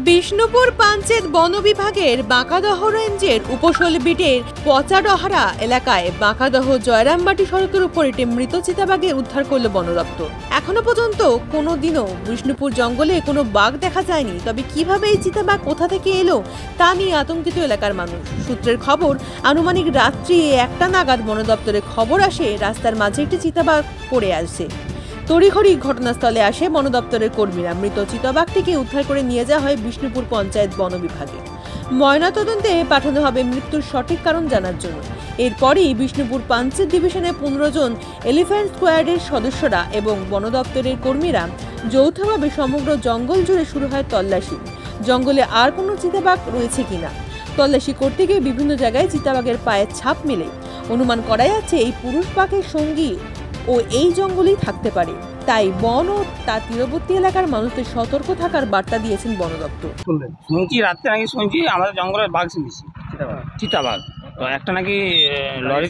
বিষ্ণুপুর পাঞ্চেত বন বিভাগের বাঁকাদহ রেঞ্জের উপশৈলবিটের পচাডহারা এলাকায় বাঁকাদহ জয়রামবাটি সড়কের উপর একটি মৃত চিতাবাঘের উদ্ধার করল বন দপ্তর। এখনো পর্যন্ত কোনো দিনও বিষ্ণুপুর জঙ্গলে কোনো বাঘ দেখা যায়নি। তবে কিভাবে এই চিতাবাঘ কোথা থেকে এলো তা নিয়ে আতঙ্কিত এলাকার মানুষ। সূত্রের খবর, আনুমানিক রাত্রি 1টা নাগাদ বন দপ্তরে খবর আসে রাস্তার মাঝে একটি চিতাবাঘ পড়ে আছে। তড়িঘড়ি ঘটনাস্থলে আসে বন দপ্তরের কর্মীরা। মৃত চিতাবাঘটিকে উদ্ধার করে নিয়ে যাওয়া হয় বিষ্ণুপুর পঞ্চায়েত বন বিভাগে। ময়নাতদন্তে পাঠানো হবে মৃত্যুর সঠিক কারণ জানার জন্য। এরপরই বিষ্ণুপুর পাঞ্চেত ডিভিশনের 15 জন এলিফ্যান্ট স্কোয়াডের সদস্যরা এবং বন দপ্তরের কর্মীরা যৌথভাবে সমগ্র জঙ্গল জুড়ে শুরু হয় তল্লাশি। জঙ্গলে আর কোনো চিতাবাঘ রয়েছে কিনা তল্লাশি করতে গিয়ে বিভিন্ন জায়গায় চিতাবাঘের পায়ের ছাপ মেলে। অনুমান করা যাচ্ছে এই পুরুষ বাঘের সঙ্গী ও এই জঙ্গলেই থাকতে পারে। তাই বন ও তার তীরবর্তী এলাকার মানুষদের সতর্ক থাকার বার্তা দিয়েছেন বন দপ্তর। শুনছি রাত্রে নাকি আমাদের জঙ্গলের বাঘ শুনেছি, চিতাবাঘ। তো একটা নাকি লরি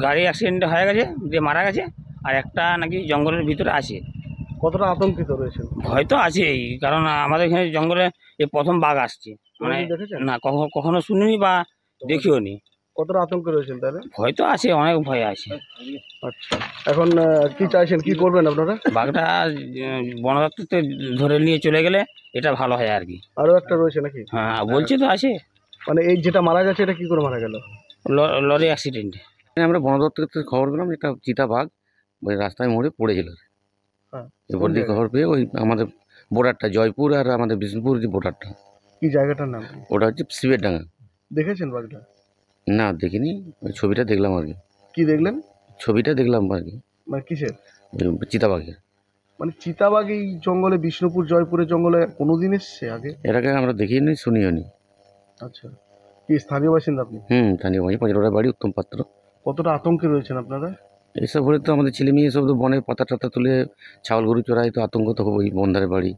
গাড়ি অ্যাক্সিডেন্ট হয়ে গেছে, দিয়ে মারা গেছে, আর একটা নাকি জঙ্গলের ভিতরে আছে। কতটা আতঙ্কিত রয়েছে? ভয় তো আছেই, কারণ আমাদের এখানে জঙ্গলে এই প্রথম বাঘ আসছে। মানে না কখনো শুনিনি বা দেখিও নি। কতটা আতঙ্কে রয়েছেন তাহলে? ভয় তো আছে, অনেক ভয় আছে। আচ্ছা, এখন কি চাইছেন, কি করবেন আপনারা? বাঘটা বন দপ্তর ধরে নিয়ে চলে গেলে এটা ভালো হয় আর কি। আরো একটা রয়েছে নাকি? হ্যাঁ বলছি তো আছে। মানে এই যেটা মারা গেছে এটা কি করে মারা গেল? Lorry accident. আমরা বন দপ্তর থেকে খবর পেলাম একটা চিতাবাঘ ওই রাস্তায় মোড়ে পড়েছিল। এরপর দিয়ে খবর পেয়ে ওই আমাদের বর্ডারটা জয়পুর আর আমাদের বিষ্ণুপুর যে বর্ডারটা, কি জায়গাটার নাম? ওটা হচ্ছে শিবের ডাঙ্গা। দেখেছেন বাঘটা? না দেখিনি, ওই ছবিটা দেখলাম আর কি। কি দেখলেন? ছবিটা দেখলাম আর কি। মানে কিসের? চিতাবাঘের। মানে চিতাবাঘ এই জঙ্গলে, বিষ্ণুপুর জয়পুরের জঙ্গলে কোনোদিন এসছে আগে? এর আগে আমরা দেখিনি, শুনিও নি। আচ্ছা, কি স্থানীয় বাসিন্দা আপনি? স্থানীয় বাড়ি পাঁচড়ার বাড়ি, উত্তম পাত্র। কতটা আতঙ্কে রয়েছেন আপনারা? এইসব হলে তো আমাদের ছেলে মেয়ে সব তো বনের পাতা টাতা তুলে ছাগল গরু চড়াই, তো আতঙ্ক তো হবেই। বন্ধারে বাড়ি।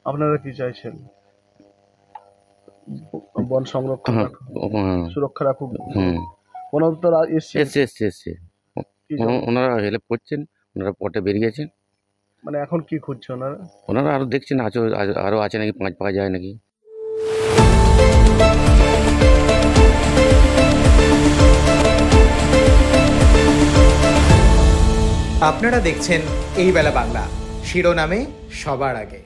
আপনারা কি চাইছেন? বন সংরক্ষণ সুরক্ষা রাখুক। বন দপ্তর এসছে ওনারা হেল্প করছেন, ওনারা পটে বেরিয়েছেন। মানে এখন কি খুঁজছে ওনারা? ওনারা আরো দেখছেন আরো আছে নাকি, 5 পাওয়া যায় নাকি। আপনারা দেখছেন এই বেলা বাংলা, শিরোনামে সবার আগে।